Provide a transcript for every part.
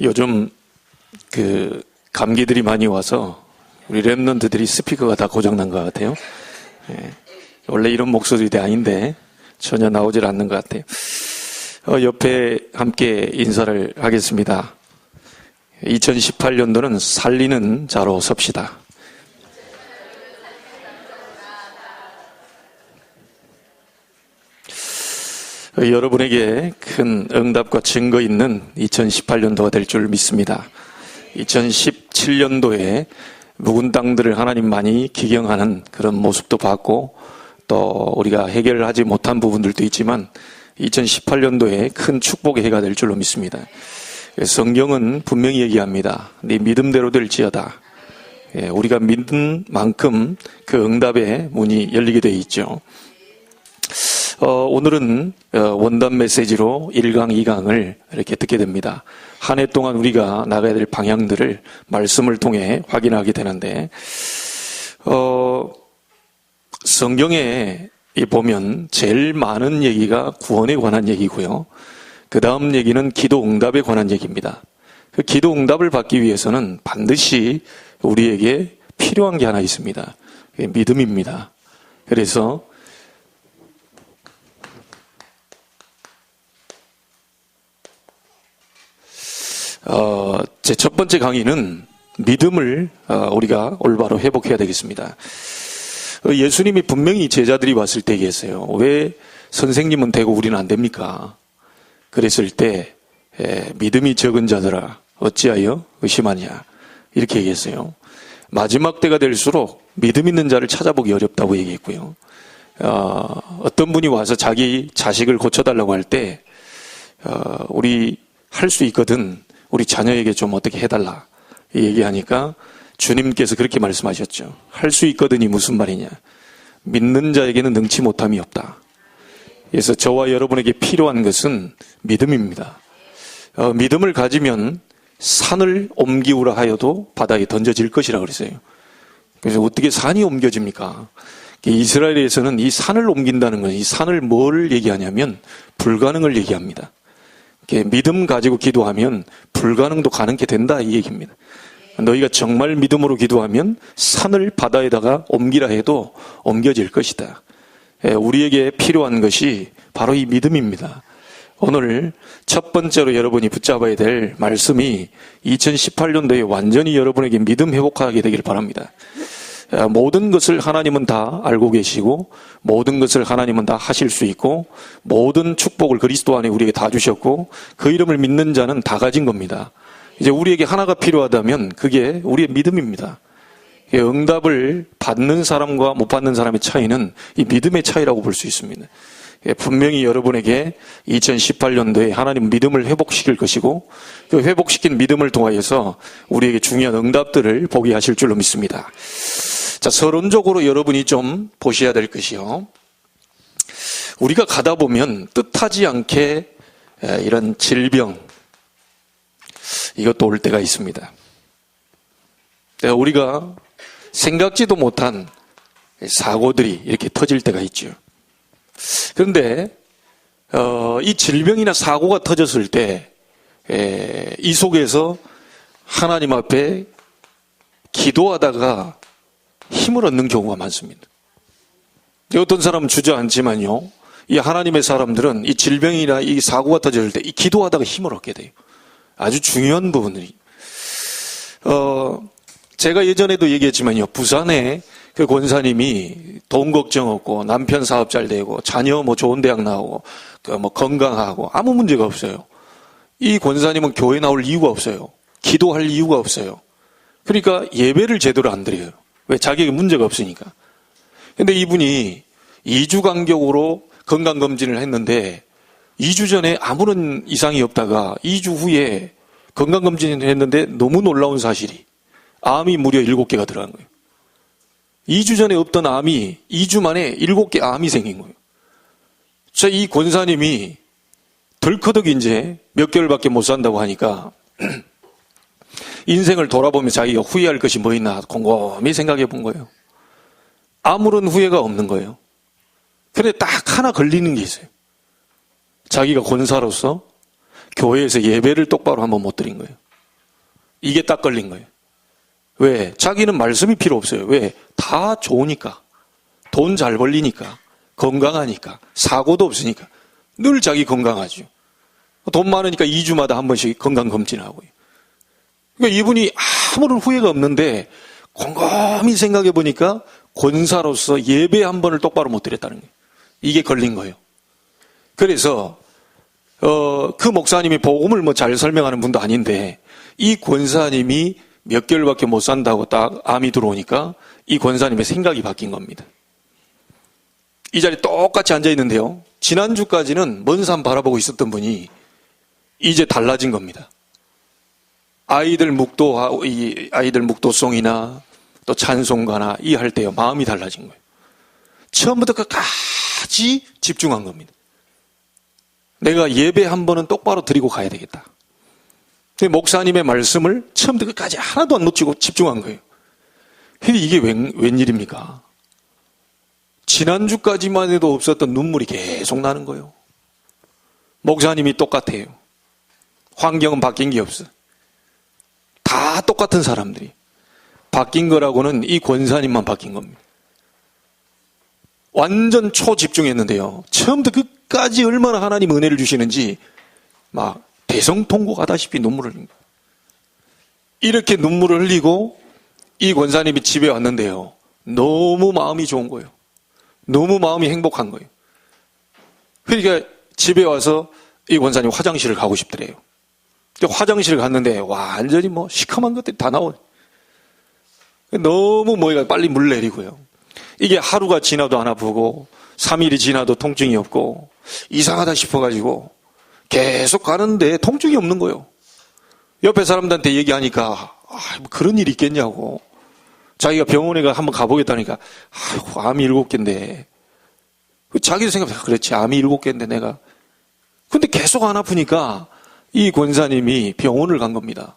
요즘 감기들이 많이 와서 우리 랩런트들이 스피커가 다 고장난 것 같아요. 예, 원래 이런 목소리도 아닌데 전혀 나오질 않는 것 같아요. 옆에 함께 인사를 하겠습니다. 2018년도는 살리는 자로 섭시다. 여러분에게 큰 응답과 증거 있는 2018년도가 될 줄 믿습니다. 2017년도에 묵은 땅들을 하나님 많이 기경하는 그런 모습도 봤고, 또 우리가 해결하지 못한 부분들도 있지만 2018년도에 큰 축복의 해가 될 줄로 믿습니다. 성경은 분명히 얘기합니다. 네 믿음대로 될지어다. 우리가 믿는 만큼 그 응답의 문이 열리게 되어 있죠. 오늘은 원단 메시지로 1강, 2강을 이렇게 듣게 됩니다. 한 해 동안 우리가 나가야 될 방향들을 말씀을 통해 확인하게 되는데, 성경에 보면 제일 많은 얘기가 구원에 관한 얘기고요. 그 다음 얘기는 기도 응답에 관한 얘기입니다. 그 기도 응답을 받기 위해서는 반드시 우리에게 필요한 게 하나 있습니다. 그게 믿음입니다. 그래서 제 첫 번째 강의는 믿음을 우리가 올바로 회복해야 되겠습니다. 예수님이 분명히 제자들이 왔을 때 얘기했어요. 왜 선생님은 되고 우리는 안 됩니까? 그랬을 때 믿음이 적은 자들아 어찌하여 의심하냐, 이렇게 얘기했어요. 마지막 때가 될수록 믿음 있는 자를 찾아보기 어렵다고 얘기했고요. 어떤 분이 와서 자기 자식을 고쳐달라고 할 때 우리 할 수 있거든, 우리 자녀에게 좀 어떻게 해달라 얘기하니까 주님께서 그렇게 말씀하셨죠. 할 수 있거든이 무슨 말이냐, 믿는 자에게는 능치 못함이 없다. 그래서 저와 여러분에게 필요한 것은 믿음입니다. 믿음을 가지면 산을 옮기우라 하여도 바다에 던져질 것이라 그랬어요. 그래서 어떻게 산이 옮겨집니까? 이스라엘에서는 이 산을 옮긴다는 건, 이 산을 뭘 얘기하냐면 불가능을 얘기합니다. 믿음 가지고 기도하면 불가능도 가능케 된다, 이 얘기입니다. 너희가 정말 믿음으로 기도하면 산을 바다에다가 옮기라 해도 옮겨질 것이다. 우리에게 필요한 것이 바로 이 믿음입니다. 오늘 첫 번째로 여러분이 붙잡아야 될 말씀이 2018년도에 완전히 여러분에게 믿음 회복하게 되길 바랍니다. 모든 것을 하나님은 다 알고 계시고, 모든 것을 하나님은 다 하실 수 있고, 모든 축복을 그리스도 안에 우리에게 다 주셨고, 그 이름을 믿는 자는 다 가진 겁니다. 이제 우리에게 하나가 필요하다면 그게 우리의 믿음입니다. 응답을 받는 사람과 못 받는 사람의 차이는 이 믿음의 차이라고 볼 수 있습니다. 분명히 여러분에게 2018년도에 하나님 믿음을 회복시킬 것이고, 그 회복시킨 믿음을 통하여서 우리에게 중요한 응답들을 보게 하실 줄로 믿습니다. 자, 서론적으로 여러분이 좀 보셔야 될 것이요, 우리가 가다 보면 뜻하지 않게 이런 질병, 이것도 올 때가 있습니다. 우리가 생각지도 못한 사고들이 이렇게 터질 때가 있죠. 그런데 이 질병이나 사고가 터졌을 때 이 속에서 하나님 앞에 기도하다가 힘을 얻는 경우가 많습니다. 어떤 사람은 주저앉지만요, 이 하나님의 사람들은 이 질병이나 이 사고가 터졌을 때 이 기도하다가 힘을 얻게 돼요. 아주 중요한 부분들이. 제가 예전에도 얘기했지만요, 부산에 그 권사님이 돈 걱정 없고 남편 사업 잘 되고 자녀 좋은 대학 나오고 건강하고 아무 문제가 없어요. 이 권사님은 교회 나올 이유가 없어요. 기도할 이유가 없어요. 그러니까 예배를 제대로 안 드려요. 왜? 자기에게 문제가 없으니까. 근데 이분이 2주 간격으로 건강검진을 했는데 2주 전에 아무런 이상이 없다가 2주 후에 건강검진을 했는데 너무 놀라운 사실이, 암이 무려 7개가 들어간 거예요. 2주 전에 없던 암이 2주 만에 7개 암이 생긴 거예요. 자, 이 권사님이 덜커덕 이제 몇 개월밖에 못 산다고 하니까 인생을 돌아보며 자기가 후회할 것이 뭐 있나 곰곰이 생각해 본 거예요. 아무런 후회가 없는 거예요. 그런데 딱 하나 걸리는 게 있어요. 자기가 권사로서 교회에서 예배를 똑바로 한번 못 드린 거예요. 이게 딱 걸린 거예요. 왜? 자기는 말씀이 필요 없어요. 왜? 다 좋으니까. 돈 잘 벌리니까. 건강하니까. 사고도 없으니까. 늘 자기 건강하죠. 돈 많으니까 2주마다 한 번씩 건강검진하고요. 그러니까 이분이 아무런 후회가 없는데 곰곰이 생각해 보니까 권사로서 예배 한 번을 똑바로 못 드렸다는 거예요. 이게 걸린 거예요. 그래서 그 목사님이 복음을 뭐 잘 설명하는 분도 아닌데 이 권사님이 몇 개월밖에 못 산다고 딱 암이 들어오니까 이 권사님의 생각이 바뀐 겁니다. 이 자리에 똑같이 앉아 있는데요. 지난주까지는 먼 산 바라보고 있었던 분이 이제 달라진 겁니다. 아이들 묵도송이나 또 찬송가나 이 할 때요. 마음이 달라진 거예요. 처음부터 끝까지 집중한 겁니다. 내가 예배 한 번은 똑바로 드리고 가야 되겠다. 목사님의 말씀을 처음부터 끝까지 하나도 안 놓치고 집중한 거예요. 근데 이게 웬일입니까? 지난주까지만 해도 없었던 눈물이 계속 나는 거예요. 목사님이 똑같아요. 환경은 바뀐 게 없어. 다 똑같은 사람들이. 바뀐 거라고는 이 권사님만 바뀐 겁니다. 완전 초집중했는데요. 처음부터 끝까지 얼마나 하나님 은혜를 주시는지 막 대성통곡하다시피 눈물을 흘린 거예요. 이렇게 눈물을 흘리고 이 권사님이 집에 왔는데요. 너무 마음이 좋은 거예요. 너무 마음이 행복한 거예요. 그러니까 집에 와서 이 권사님 화장실을 가고 싶더래요. 화장실을 갔는데 완전히 뭐 시커먼 것들이 다 나와요. 너무 뭐가 빨리 물 내리고요. 이게 하루가 지나도 안 아프고 3일이 지나도 통증이 없고 이상하다 싶어가지고 계속 가는데 통증이 없는 거예요. 옆에 사람들한테 얘기하니까 뭐 그런 일이 있겠냐고. 자기가 병원에 한번 가보겠다니까 아이고 암이 7개인데 자기도 생각해 그렇지 암이 7개인데 내가 근데 계속 안 아프니까 이 권사님이 병원을 간 겁니다.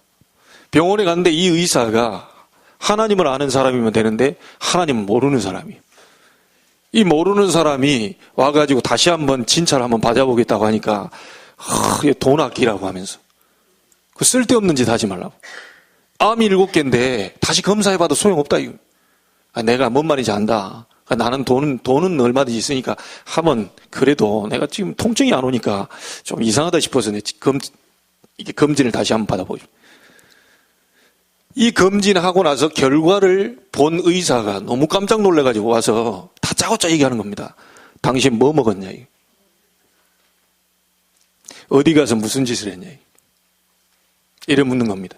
병원에 갔는데 이 의사가 하나님을 아는 사람이면 되는데 하나님은 모르는 사람이에요. 이 모르는 사람이 와가지고 다시 한번 진찰 한번 받아보겠다고 하니까 돈 아끼라고 하면서 그 쓸데없는 짓 하지 말라고. 암이 7개인데 다시 검사해봐도 소용없다 이거. 내가 뭔 말인지 안다. 나는 돈은 얼마든지 있으니까 하면 그래도 내가 지금 통증이 안 오니까 좀 이상하다 싶어서 이게 검진을 다시 한번 받아보죠. 이 검진하고 나서 결과를 본 의사가 너무 깜짝 놀라가지고 와서 다짜고짜 얘기하는 겁니다. 당신 뭐 먹었냐? 어디 가서 무슨 짓을 했냐? 이래 묻는 겁니다.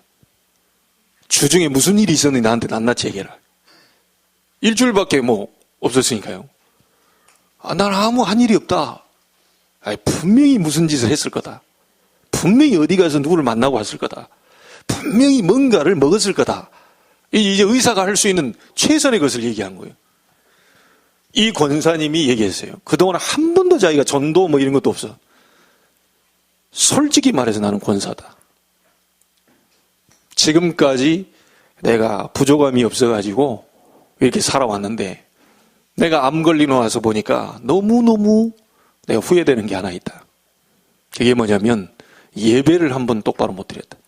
주중에 무슨 일이 있었는지 나한테 낱낱이 얘기해라. 일주일밖에 뭐 없었으니까요. 난 아무 한 일이 없다. 분명히 무슨 짓을 했을 거다. 분명히 어디 가서 누구를 만나고 왔을 거다. 분명히 뭔가를 먹었을 거다. 이제 의사가 할 수 있는 최선의 것을 얘기한 거예요. 이 권사님이 얘기했어요. 그동안 한 번도 자기가 전도 뭐 이런 것도 없어. 솔직히 말해서 나는 권사다. 지금까지 내가 부족함이 없어가지고 이렇게 살아왔는데 내가 암 걸리고 와서 보니까 너무너무 내가 후회되는 게 하나 있다. 그게 뭐냐면 예배를 한번 똑바로 못 드렸다.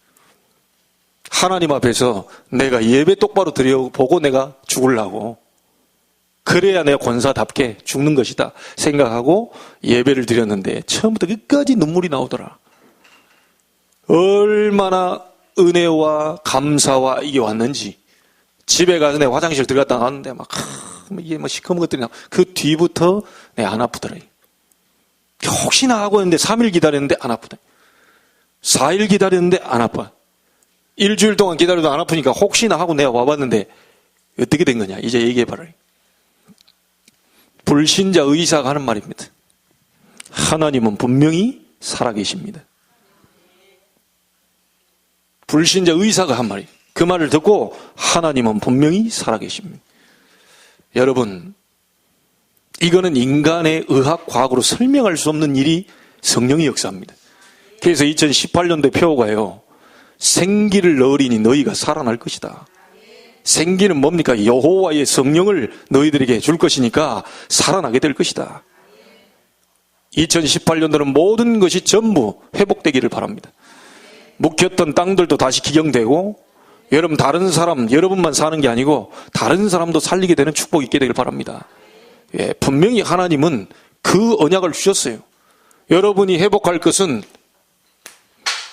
하나님 앞에서 내가 예배 똑바로 드려보고 내가 죽으려고 그래야 내가 권사답게 죽는 것이다 생각하고 예배를 드렸는데 처음부터 끝까지 눈물이 나오더라. 얼마나 은혜와 감사와 이게 왔는지. 집에 가서 내가 화장실 들어갔다 나왔는데 막 이게 뭐 시커먼 것들이 나와. 그 뒤부터 내가 안 아프더라. 혹시나 하고 있는데 3일 기다렸는데 안 아프다. 4일 기다렸는데 안 아파. 일주일 동안 기다려도 안 아프니까 혹시나 하고 내가 와봤는데 어떻게 된 거냐. 이제 얘기해봐라. 불신자 의사가 하는 말입니다. 하나님은 분명히 살아계십니다. 불신자 의사가 한 말이에요. 그 말을 듣고 하나님은 분명히 살아계십니다. 여러분, 이거는 인간의 의학, 과학으로 설명할 수 없는 일이 성령의 역사입니다. 그래서 2018년도에 표어가요. 생기를 넣으리니 너희가 살아날 것이다. 생기는 뭡니까? 여호와의 성령을 너희들에게 줄 것이니까 살아나게 될 것이다. 2018년도는 모든 것이 전부 회복되기를 바랍니다. 묵혔던 땅들도 다시 기경되고, 여러분 다른 사람, 여러분만 사는 게 아니고 다른 사람도 살리게 되는 축복이 있게 되길 바랍니다. 예, 분명히 하나님은 그 언약을 주셨어요. 여러분이 회복할 것은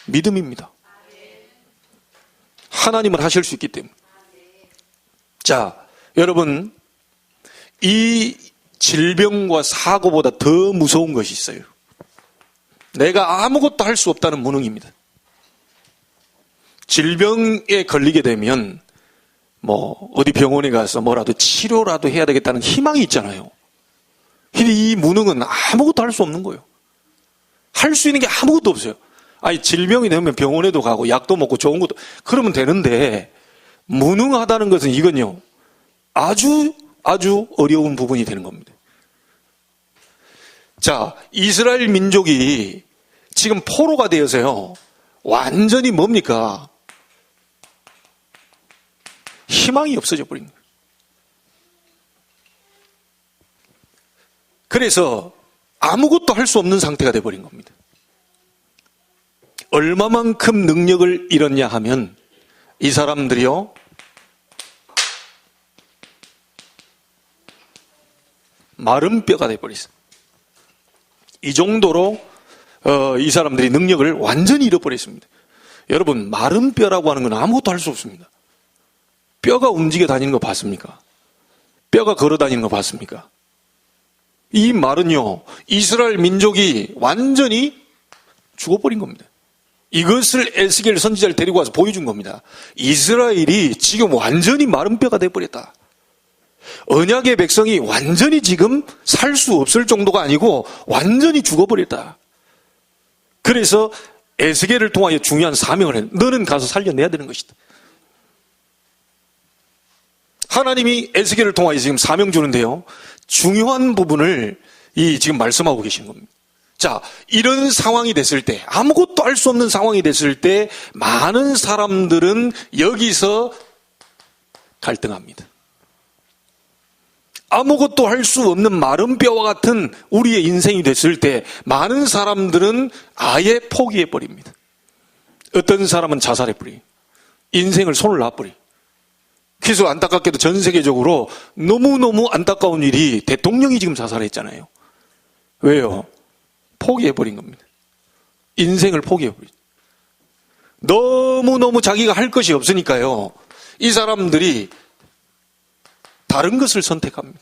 믿음입니다. 하나님은 하실 수 있기 때문에. 자, 여러분, 이 질병과 사고보다 더 무서운 것이 있어요. 내가 아무것도 할 수 없다는 무능입니다. 질병에 걸리게 되면 어디 병원에 가서 뭐라도 치료라도 해야 되겠다는 희망이 있잖아요. 근데 이 무능은 아무것도 할 수 없는 거예요. 할 수 있는 게 아무것도 없어요. 아니, 질병이 되면 병원에도 가고 약도 먹고 좋은 것도 그러면 되는데, 무능하다는 것은 이건요, 아주 어려운 부분이 되는 겁니다. 자, 이스라엘 민족이 지금 포로가 되어서요, 완전히 뭡니까? 희망이 없어져 버린 거예요. 그래서 아무것도 할 수 없는 상태가 되어버린 겁니다. 얼마만큼 능력을 잃었냐 하면, 이 사람들이요, 마른 뼈가 되어버렸어요. 이 정도로 이 사람들이 능력을 완전히 잃어버렸습니다. 여러분, 마른 뼈라고 하는 건 아무것도 할 수 없습니다. 뼈가 움직여 다니는 거 봤습니까? 뼈가 걸어 다니는 거 봤습니까? 이 말은요, 이스라엘 민족이 완전히 죽어버린 겁니다. 이것을 에스겔 선지자를 데리고 와서 보여준 겁니다. 이스라엘이 지금 완전히 마른 뼈가 되어버렸다. 언약의 백성이 완전히 지금 살 수 없을 정도가 아니고 완전히 죽어버렸다. 그래서 에스겔을 통하여 중요한 사명을 해. 너는 가서 살려내야 되는 것이다. 하나님이 에스겔을 통하여 지금 사명 주는데요, 중요한 부분을 지금 말씀하고 계신 겁니다. 자, 이런 상황이 됐을 때, 아무것도 할 수 없는 상황이 됐을 때, 많은 사람들은 여기서 갈등합니다. 아무것도 할 수 없는 마른 뼈와 같은 우리의 인생이 됐을 때, 많은 사람들은 아예 포기해버립니다. 어떤 사람은 자살해버려요. 인생을 손을 놔버려요. 그래서 안타깝게도 전 세계적으로 너무너무 안타까운 일이, 대통령이 지금 자살했잖아요. 왜요? 포기해버린 겁니다. 인생을 포기해버린. 너무너무 자기가 할 것이 없으니까요, 이 사람들이 다른 것을 선택합니다.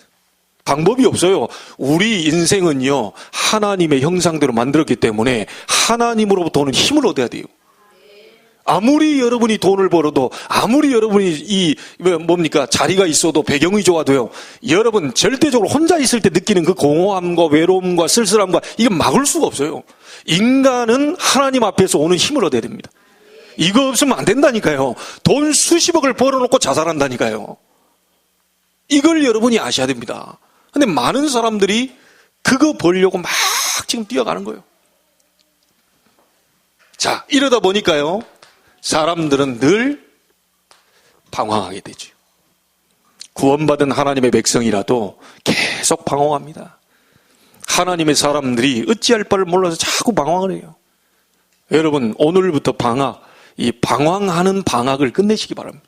방법이 없어요. 우리 인생은요, 하나님의 형상대로 만들었기 때문에 하나님으로부터 오는 힘을 얻어야 돼요. 아무리 여러분이 돈을 벌어도, 아무리 여러분이 자리가 있어도, 배경이 좋아도요, 여러분 절대적으로 혼자 있을 때 느끼는 그 공허함과 외로움과 쓸쓸함과, 이건 막을 수가 없어요. 인간은 하나님 앞에서 오는 힘을 얻어야 됩니다. 이거 없으면 안 된다니까요. 돈 수십억을 벌어놓고 자살한다니까요. 이걸 여러분이 아셔야 됩니다. 근데 많은 사람들이 그거 벌려고 막 지금 뛰어가는 거예요. 자, 이러다 보니까요, 사람들은 늘 방황하게 되죠. 구원받은 하나님의 백성이라도 계속 방황합니다. 하나님의 사람들이 어찌할 바를 몰라서 자꾸 방황을 해요. 여러분, 오늘부터 이 방황하는 방학을 끝내시기 바랍니다.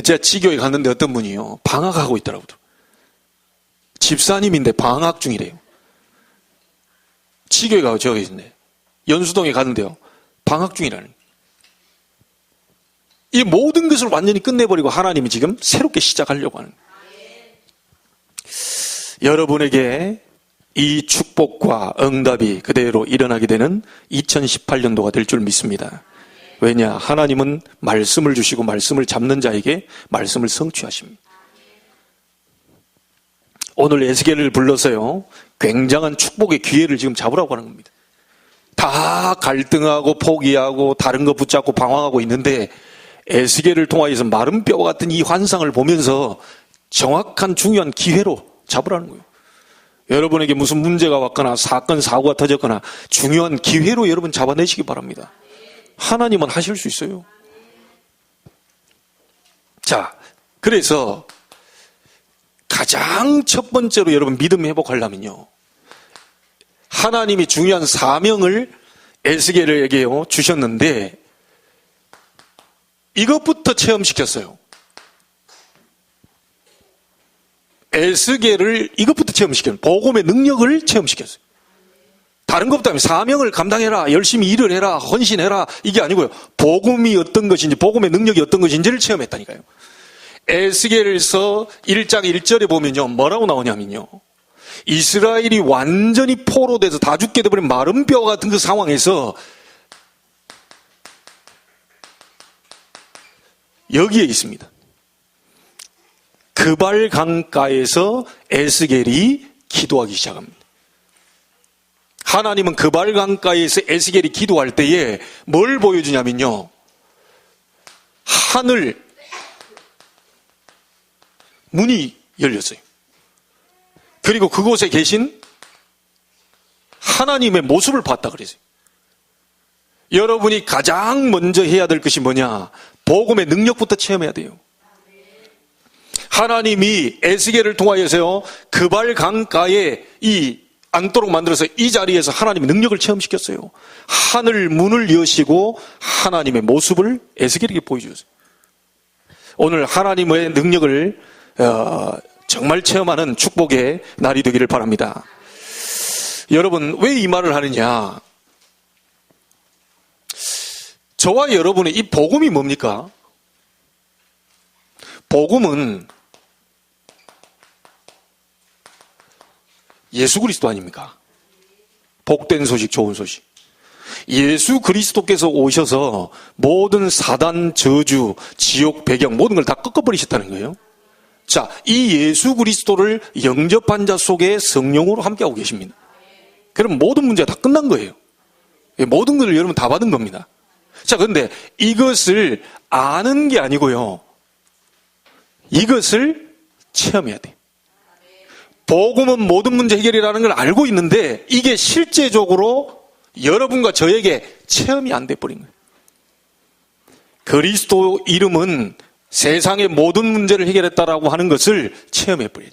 제가 지교에 갔는데 어떤 분이요, 방학하고 있더라고요. 집사님인데 방학 중이래요. 지교에 가고 저기 있는데, 연수동에 갔는데요, 방학 중이라는 거예요. 이 모든 것을 완전히 끝내버리고 하나님이 지금 새롭게 시작하려고 하는 거예요. 여러분에게 이 축복과 응답이 그대로 일어나게 되는 2018년도가 될 줄 믿습니다. 왜냐? 하나님은 말씀을 주시고 말씀을 잡는 자에게 말씀을 성취하십니다. 오늘 에스겔을 불러서요, 굉장한 축복의 기회를 지금 잡으라고 하는 겁니다. 다 갈등하고 포기하고 다른 거 붙잡고 방황하고 있는데, 에스겔을 통하여서 마른 뼈와 같은 이 환상을 보면서 정확한 중요한 기회로 잡으라는 거예요. 여러분에게 무슨 문제가 왔거나 사건 사고가 터졌거나 중요한 기회로 여러분 잡아내시기 바랍니다. 하나님은 하실 수 있어요. 자, 그래서 가장 첫 번째로 여러분 믿음 회복하려면요, 하나님이 중요한 사명을 에스겔에게요 주셨는데 이것부터 체험시켰어요. 에스겔을 이것부터 체험시켰어요. 복음의 능력을 체험시켰어요. 다른 것보다 사명을 감당해라, 열심히 일을 해라, 헌신해라, 이게 아니고요. 복음이 어떤 것인지, 복음의 능력이 어떤 것인지를 체험했다니까요. 에스겔에서 1장 1절에 보면요, 뭐라고 나오냐면요, 이스라엘이 완전히 포로돼서 다 죽게 돼버린 마른 뼈 같은 그 상황에서 여기에 있습니다. 그발 강가에서 에스겔이 기도하기 시작합니다. 하나님은 그발 강가에서 에스겔이 기도할 때에 뭘 보여주냐면요, 하늘 문이 열렸어요. 그리고 그곳에 계신 하나님의 모습을 봤다 그랬어요. 여러분이 가장 먼저 해야 될 것이 뭐냐? 복음의 능력부터 체험해야 돼요. 하나님이 에스겔을 통하여서요, 그발 강가에 앉도록 만들어서 이 자리에서 하나님의 능력을 체험시켰어요. 하늘 문을 여시고 하나님의 모습을 에스겔에게 보여주셨어요. 오늘 하나님의 능력을 정말 체험하는 축복의 날이 되기를 바랍니다. 여러분, 왜 이 말을 하느냐? 저와 여러분의 이 복음이 뭡니까? 복음은 예수 그리스도 아닙니까? 복된 소식, 좋은 소식. 예수 그리스도께서 오셔서 모든 사단, 저주, 지옥, 배경 모든 걸 다 꺾어버리셨다는 거예요. 자, 이 예수 그리스도를 영접한 자 속에 성령으로 함께하고 계십니다. 그럼 모든 문제가 다 끝난 거예요. 모든 것을 여러분 다 받은 겁니다. 자, 그런데 이것을 아는 게 아니고요, 이것을 체험해야 돼요. 복음은 모든 문제 해결이라는 걸 알고 있는데 이게 실제적으로 여러분과 저에게 체험이 안 돼버린 거예요. 그리스도 이름은 세상의 모든 문제를 해결했다라고 하는 것을 체험해버려요.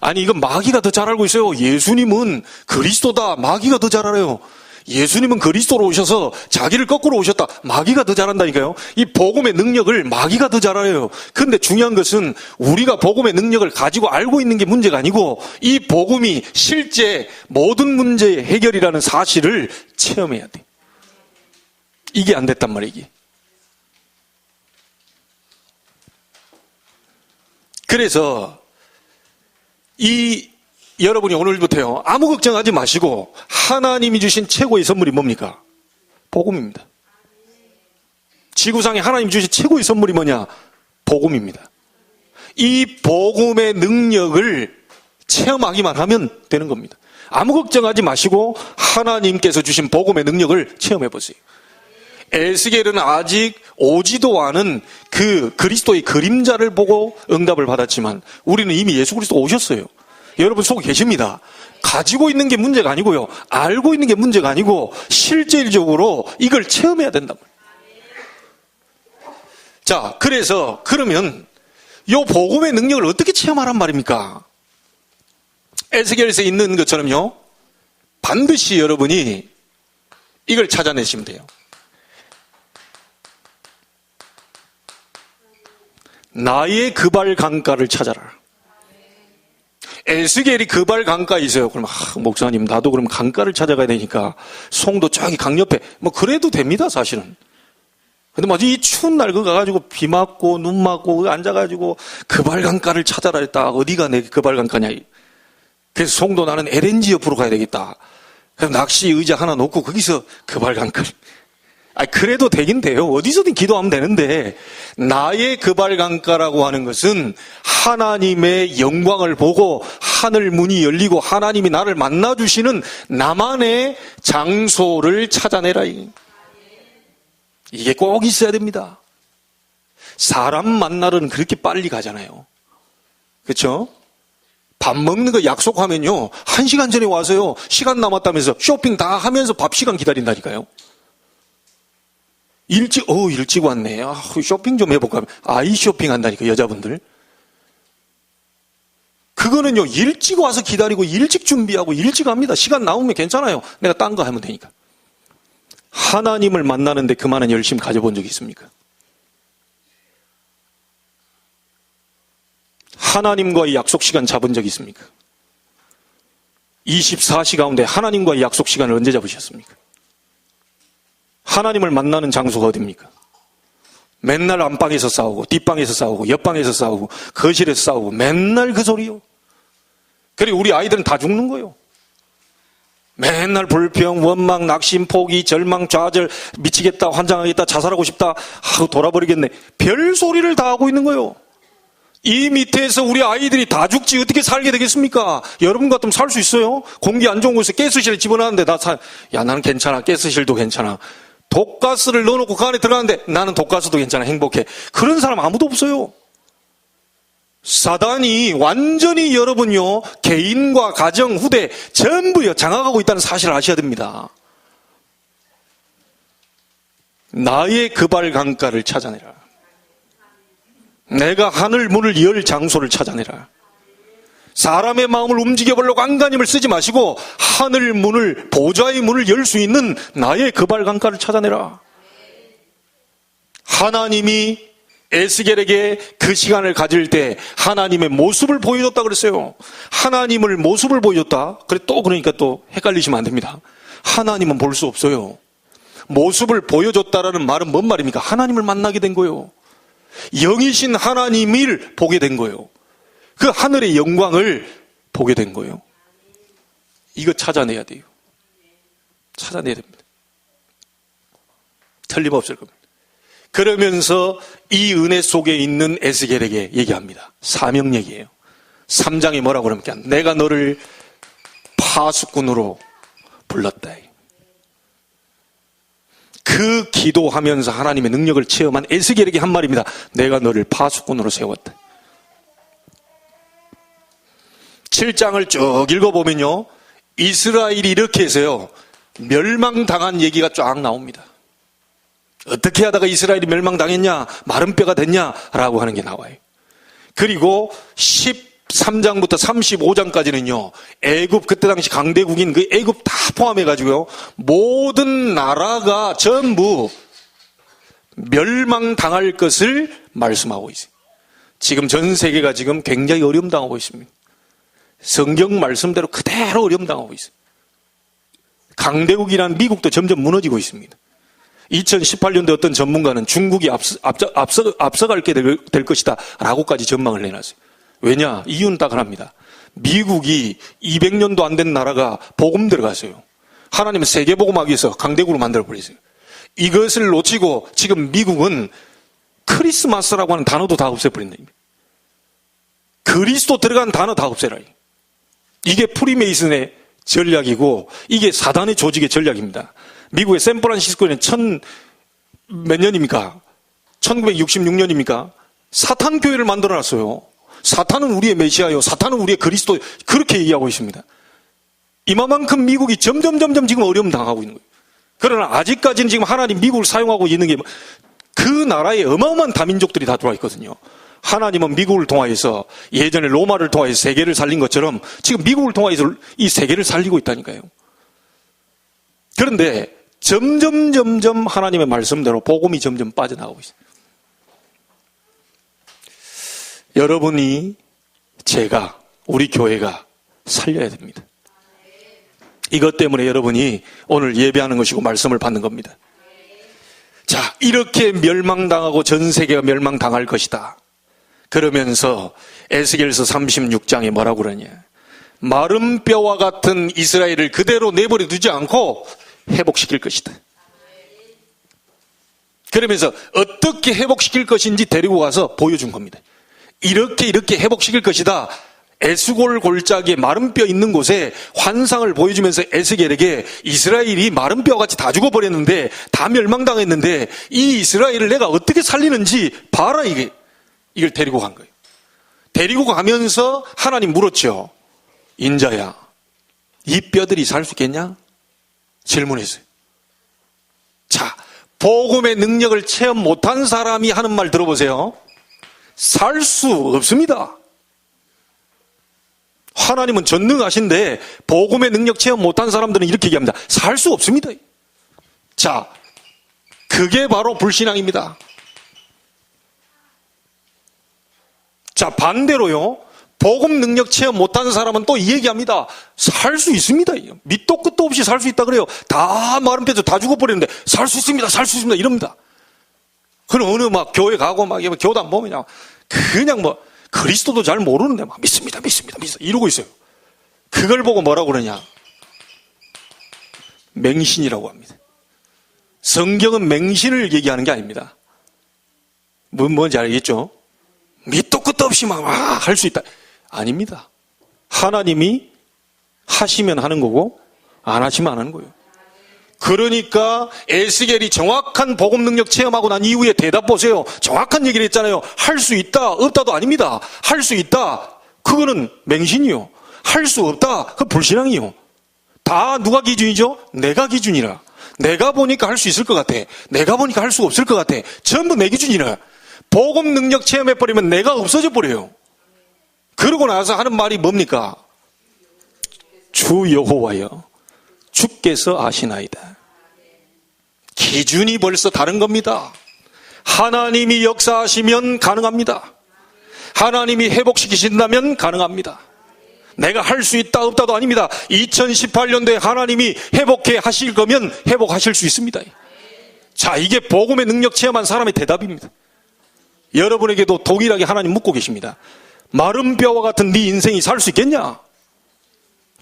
아니, 이건 마귀가 더 잘 알고 있어요. 예수님은 그리스도다. 마귀가 더 잘 알아요. 예수님은 그리스도로 오셔서 자기를 거꾸로 오셨다. 마귀가 더 잘한다니까요. 이 복음의 능력을 마귀가 더 잘 알아요. 그런데 중요한 것은 우리가 복음의 능력을 가지고 알고 있는 게 문제가 아니고 이 복음이 실제 모든 문제의 해결이라는 사실을 체험해야 돼. 이게 안 됐단 말이에요. 이게. 그래서 여러분이 오늘부터요, 아무 걱정하지 마시고 하나님이 주신 최고의 선물이 뭡니까? 복음입니다. 지구상에 하나님이 주신 최고의 선물이 뭐냐? 복음입니다. 이 복음의 능력을 체험하기만 하면 되는 겁니다. 아무 걱정하지 마시고 하나님께서 주신 복음의 능력을 체험해 보세요. 에스겔은 아직 오지도 않은 그 그리스도의 그림자를 보고 응답을 받았지만 우리는 이미 예수 그리스도가 오셨어요. 여러분 속에 계십니다. 가지고 있는 게 문제가 아니고요, 알고 있는 게 문제가 아니고 실질적으로 이걸 체험해야 된단 말이에요. 자, 그래서 그러면 이 복음의 능력을 어떻게 체험하란 말입니까? 에스겔에서 있는 것처럼요, 반드시 여러분이 이걸 찾아내시면 돼요. 나의 그발 강가를 찾아라. 에스겔이 그발 강가에 있어요. 그럼 목사님, 나도 그럼 강가를 찾아가야 되니까 송도 저기 강 옆에, 뭐 그래도 됩니다, 사실은. 근데 뭐 이 추운 날 그거 가가지고 비 맞고 눈 맞고 앉아가지고 그발 강가를 찾아라 했다. 어디가 내 그발 강가냐. 그래서 송도 나는 LNG 옆으로 가야 되겠다. 그래서 낚시 의자 하나 놓고 거기서 그발 강가를. 그래도 되긴 돼요. 어디서든 기도하면 되는데, 나의 그발 강가라고 하는 것은 하나님의 영광을 보고 하늘 문이 열리고 하나님이 나를 만나주시는 나만의 장소를 찾아내라. 이게 꼭 있어야 됩니다. 사람 만나러는 그렇게 빨리 가잖아요. 그렇죠? 밥 먹는 거 약속하면요, 1시간 전에 와서요, 시간 남았다면서 쇼핑 다 하면서 밥 시간 기다린다니까요. 일찍 왔네. 쇼핑 좀 해볼까. 아이 쇼핑 한다니까, 여자분들. 그거는요, 일찍 와서 기다리고 일찍 준비하고 일찍 합니다. 시간 나오면 괜찮아요. 내가 딴 거 하면 되니까. 하나님을 만나는데 그만한 열심 가져본 적이 있습니까? 하나님과의 약속 시간 잡은 적이 있습니까? 24시 가운데 하나님과의 약속 시간을 언제 잡으셨습니까? 하나님을 만나는 장소가 어디입니까? 맨날 안방에서 싸우고 뒷방에서 싸우고 옆방에서 싸우고 거실에서 싸우고 맨날 그 소리요. 그리고 우리 아이들은 다 죽는 거예요. 맨날 불평, 원망, 낙심, 포기, 절망, 좌절, 미치겠다, 환장하겠다, 자살하고 싶다, 돌아버리겠네. 별 소리를 다 하고 있는 거예요. 이 밑에서 우리 아이들이 다 죽지 어떻게 살게 되겠습니까? 여러분 같으면 살 수 있어요? 공기 안 좋은 곳에 가스실에 집어넣는데 나는 괜찮아. 가스실도 괜찮아. 독가스를 넣어놓고 그 안에 들어가는데 나는 독가스도 괜찮아. 행복해. 그런 사람 아무도 없어요. 사단이 완전히 여러분요, 개인과 가정, 후대 전부요 장악하고 있다는 사실을 아셔야 됩니다. 나의 그발 강가를 찾아내라. 내가 하늘 문을 열 장소를 찾아내라. 사람의 마음을 움직여보려고 안간힘을 쓰지 마시고 하늘 문을, 보좌의 문을 열 수 있는 나의 그발 강가를 찾아내라. 하나님이 에스겔에게 그 시간을 가질 때 하나님의 모습을 보여줬다 그랬어요. 하나님을 모습을 보여줬다. 그러니까 또 헷갈리시면 안 됩니다. 하나님은 볼 수 없어요. 모습을 보여줬다라는 말은 뭔 말입니까? 하나님을 만나게 된 거예요. 영이신 하나님을 보게 된 거예요. 그 하늘의 영광을 보게 된 거예요. 이거 찾아내야 돼요. 찾아내야 됩니다. 틀림없을 겁니다. 그러면서 이 은혜 속에 있는 에스겔에게 얘기합니다. 사명 얘기예요. 3장에 뭐라고 그럽니까? 내가 너를 파수꾼으로 불렀다. 그 기도하면서 하나님의 능력을 체험한 에스겔에게 한 말입니다. 내가 너를 파수꾼으로 세웠다. 7장을 쭉 읽어보면요, 이스라엘이 이렇게 해서요 멸망당한 얘기가 쫙 나옵니다. 어떻게 하다가 이스라엘이 멸망당했냐, 마른 뼈가 됐냐라고 하는 게 나와요. 그리고 13장부터 35장까지는요 애굽, 그때 당시 강대국인 그 애굽 다 포함해가지고요 모든 나라가 전부 멸망당할 것을 말씀하고 있어요. 지금 전 세계가 지금 굉장히 어려움 당하고 있습니다. 성경 말씀대로 그대로 어려움 당하고 있어요. 강대국이란 미국도 점점 무너지고 있습니다. 2018년도에 어떤 전문가는 중국이 앞서가게 될 것이다 라고까지 전망을 내놨어요. 왜냐? 이유는 딱 하나입니다. 미국이 200년도 안 된 나라가 복음 들어갔어요. 하나님은 세계복음하기 위해서 강대국으로 만들어버렸어요. 이것을 놓치고 지금 미국은 크리스마스라고 하는 단어도 다 없애버린다. 그리스도 들어간 단어 다 없애라. 이게 프리메이슨의 전략이고 이게 사단의 조직의 전략입니다. 미국의 샌프란시스코에는 몇 년입니까? 1966년입니까? 사탄 교회를 만들어놨어요. 사탄은 우리의 메시아요. 사탄은 우리의 그리스도. 그렇게 얘기하고 있습니다. 이만큼 미국이 점점 지금 어려움 당하고 있는 거예요. 그러나 아직까지는 지금 하나님 미국을 사용하고 있는 게 그 나라에 어마어마한 다민족들이 다 들어와 있거든요. 하나님은 미국을 통하여서 예전에 로마를 통하여서 세계를 살린 것처럼 지금 미국을 통하여서 이 세계를 살리고 있다니까요. 그런데 점점 하나님의 말씀대로 복음이 점점 빠져나가고 있어요. 여러분이, 제가, 우리 교회가 살려야 됩니다. 이것 때문에 여러분이 오늘 예배하는 것이고 말씀을 받는 겁니다. 자, 이렇게 멸망당하고 전 세계가 멸망당할 것이다. 그러면서 에스겔서 36장에 뭐라고 그러냐? 마른 뼈와 같은 이스라엘을 그대로 내버려 두지 않고 회복시킬 것이다. 그러면서 어떻게 회복시킬 것인지 데리고 가서 보여준 겁니다. 이렇게 회복시킬 것이다. 에스골 골짜기에 마른 뼈 있는 곳에 환상을 보여주면서 에스겔에게 이스라엘이 마른 뼈같이 다 죽어버렸는데, 다 멸망당했는데 이 이스라엘을 내가 어떻게 살리는지 봐라. 이걸 데리고 간 거예요. 데리고 가면서 하나님 물었죠. 인자야, 이 뼈들이 살 수 있겠냐? 질문했어요. 자, 복음의 능력을 체험 못한 사람이 하는 말 들어보세요. 살 수 없습니다. 하나님은 전능하신데 복음의 능력 체험 못한 사람들은 이렇게 얘기합니다. 살 수 없습니다. 자, 그게 바로 불신앙입니다. 자, 반대로요. 복음 능력 체험 못하는 사람은 또 이 얘기합니다. 살 수 있습니다. 밑도 끝도 없이 살 수 있다 그래요. 다 마른 뼈도 다 죽어버리는데 살 수 있습니다. 살 수 있습니다. 이럽니다. 그럼 어느 막 교회 가고 막 교단 보면 그냥 뭐 그리스도도 잘 모르는데 막 믿습니다. 이러고 있어요. 그걸 보고 뭐라고 그러냐. 맹신이라고 합니다. 성경은 맹신을 얘기하는 게 아닙니다. 뭔지 알겠죠? 밑도 끝도 없이 막 할 수 있다. 아닙니다. 하나님이 하시면 하는 거고 안 하시면 안 하는 거예요. 그러니까 에스겔이 정확한 복음 능력 체험하고 난 이후에 대답 보세요. 정확한 얘기를 했잖아요. 할 수 있다, 없다도 아닙니다. 할 수 있다, 그거는 맹신이요. 할 수 없다, 그건 불신앙이요. 다 누가 기준이죠? 내가 기준이라. 내가 보니까 할 수 있을 것 같아. 내가 보니까 할 수 없을 것 같아. 전부 내 기준이라. 복음 능력 체험해버리면 내가 없어져 버려요. 그러고 나서 하는 말이 뭡니까? 주 여호와여, 주께서 아시나이다. 기준이 벌써 다른 겁니다. 하나님이 역사하시면 가능합니다. 하나님이 회복시키신다면 가능합니다. 내가 할 수 있다 없다도 아닙니다. 2018년도에 하나님이 회복해 하실 거면 회복하실 수 있습니다. 자, 이게 복음의 능력 체험한 사람의 대답입니다. 여러분에게도 동일하게 하나님 묻고 계십니다. 마른 뼈와 같은 네 인생이 살 수 있겠냐?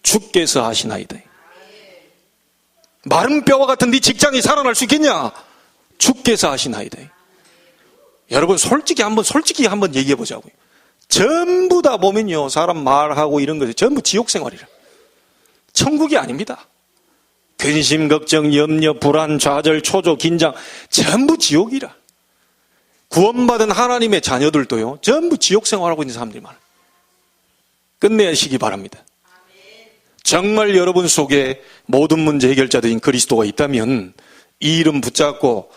주께서 하시나이다. 마른 뼈와 같은 네 직장이 살아날 수 있겠냐? 주께서 하시나이다. 여러분 솔직히 한번 얘기해 보자고요. 전부 다 보면요, 사람 말하고 이런 것이 전부 지옥 생활이라. 천국이 아닙니다. 근심, 걱정, 염려, 불안, 좌절, 초조, 긴장 전부 지옥이라. 구원받은 하나님의 자녀들도요, 전부 지옥 생활하고 있는 사람들이 많아요. 끝내시기 바랍니다. 정말 여러분 속에 모든 문제 해결자들인 그리스도가 있다면 이 이름 붙잡고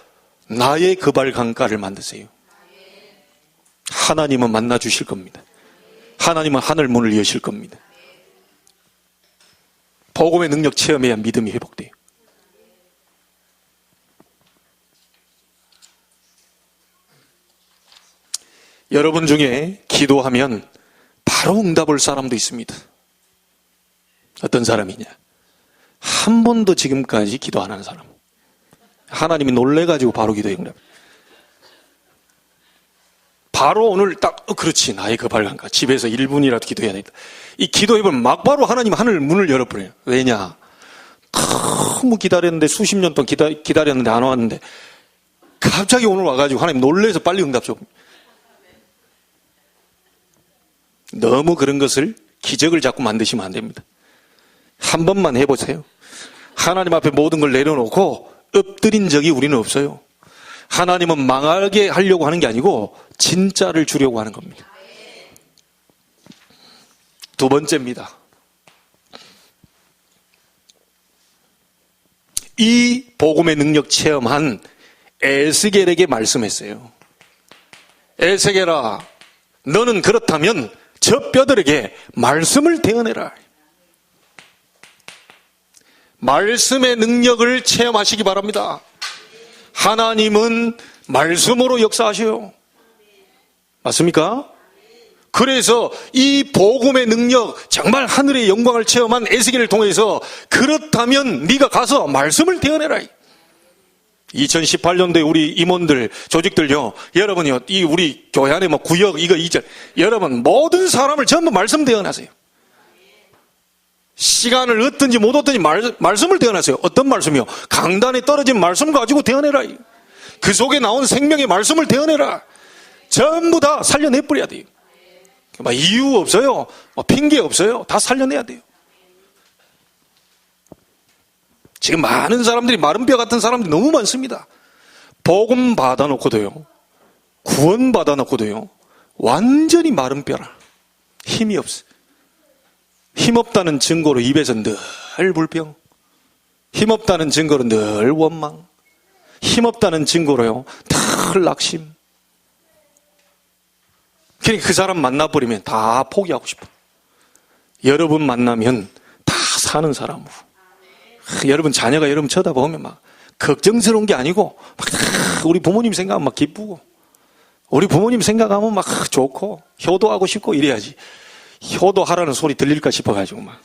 나의 그발 강가를 만드세요. 하나님은 만나 주실 겁니다. 하나님은 하늘 문을 여실 겁니다. 복음의 능력 체험해야 믿음이 회복돼요. 여러분 중에 기도하면 바로 응답할 사람도 있습니다. 어떤 사람이냐? 한 번도 지금까지 기도 안 하는 사람. 하나님이 놀래가지고 바로 기도해 응답. 바로 오늘 딱 그렇지, 나의 그 발간가 집에서 1분이라도 기도해야 되겠다. 이 기도해보면 막바로 하나님 하늘 문을 열어버려요. 왜냐? 너무 기다렸는데, 수십 년 동안 기다렸는데 안 왔는데 갑자기 오늘 와가지고 하나님 놀래서 빨리 응답 줘. 너무 그런 것을 기적을 자꾸 만드시면 안 됩니다. 한 번만 해보세요. 하나님 앞에 모든 걸 내려놓고 엎드린 적이 우리는 없어요. 하나님은 망하게 하려고 하는 게 아니고 진짜를 주려고 하는 겁니다. 두 번째입니다. 이 복음의 능력 체험한 에스겔에게 말씀했어요. 에스겔아, 너는 그렇다면 저 뼈들에게 말씀을 대언해라. 말씀의 능력을 체험하시기 바랍니다. 하나님은 말씀으로 역사하셔요. 맞습니까? 그래서 이 복음의 능력, 정말 하늘의 영광을 체험한 에스겔을 통해서 그렇다면 네가 가서 말씀을 대언해라. 2018년도에 우리 임원들, 조직들요, 여러분이요, 이 우리 교회 안에 뭐 구역, 이거 이전, 여러분 모든 사람을 전부 말씀 대언하세요. 시간을 얻든지 못 얻든지 말씀을 대언하세요. 어떤 말씀이요? 강단에 떨어진 말씀 가지고 대언해라. 그 속에 나온 생명의 말씀을 대언해라. 전부 다 살려내버려야 돼요. 막 이유 없어요. 핑계 없어요. 다 살려내야 돼요. 지금 많은 사람들이 마른 뼈 같은 사람들이 너무 많습니다. 복음 받아놓고도요, 구원 받아놓고도요, 완전히 마른 뼈라. 힘이 없어. 힘없다는 증거로 입에서 늘 불평, 힘없다는 증거로 늘 원망, 힘없다는 증거로요 늘 낙심. 그러니까 그 사람 만나버리면 다 포기하고 싶어. 여러분 만나면 다 사는 사람으로. 여러분 자녀가 여러분 쳐다보면 막 걱정스러운 게 아니고 막 우리 부모님 생각하면 막 기쁘고 우리 부모님 생각하면 막 좋고 효도하고 싶고 이래야지. 효도하라는 소리 들릴까 싶어가지고 막.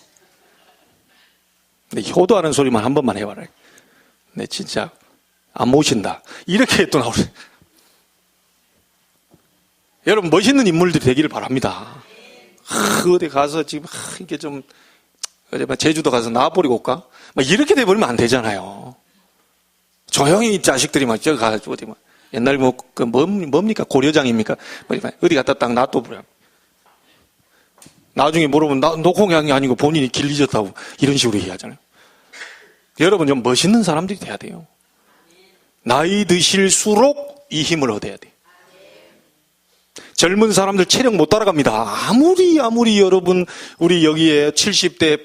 근데 효도하는 소리만 한 번만 해봐라. 네, 진짜 안 모신다. 이렇게 또 나오네. 여러분 멋있는 인물들이 되기를 바랍니다. 어디 가서 지금 이게 좀 어제 제주도 가서 나와버리고 올까? 막 이렇게 돼버리면 안 되잖아요. 조용히 자식들이 막 저기 가서 어디 막 옛날 뭡니까 고려장입니까? 어디 갔다 딱 놔둬버려. 나중에 물어보면 노공양이 아니고 본인이 길 잊었다고 이런 식으로 얘기하잖아요. 여러분 좀 멋있는 사람들이 돼야 돼요. 나이 드실수록 이 힘을 얻어야 돼요. 젊은 사람들 체력 못 따라갑니다. 아무리 여러분 우리 여기에 70대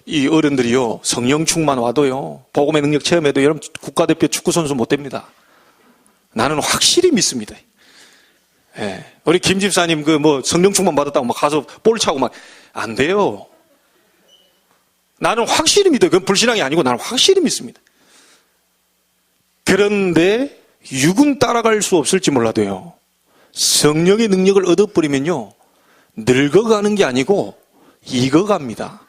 이 어른들이요 성령 충만 와도요 복음의 능력 체험해도 여러분 국가대표 축구 선수 못 됩니다. 나는 확실히 믿습니다. 예. 우리 김 집사님 성령 충만 받았다고 막 가서 볼 차고 막 안 돼요. 나는 확실히 믿어요. 그건 불신앙이 아니고 나는 확실히 믿습니다. 그런데 육은 따라갈 수 없을지 몰라도요. 성령의 능력을 얻어버리면요. 늙어가는 게 아니고 익어갑니다.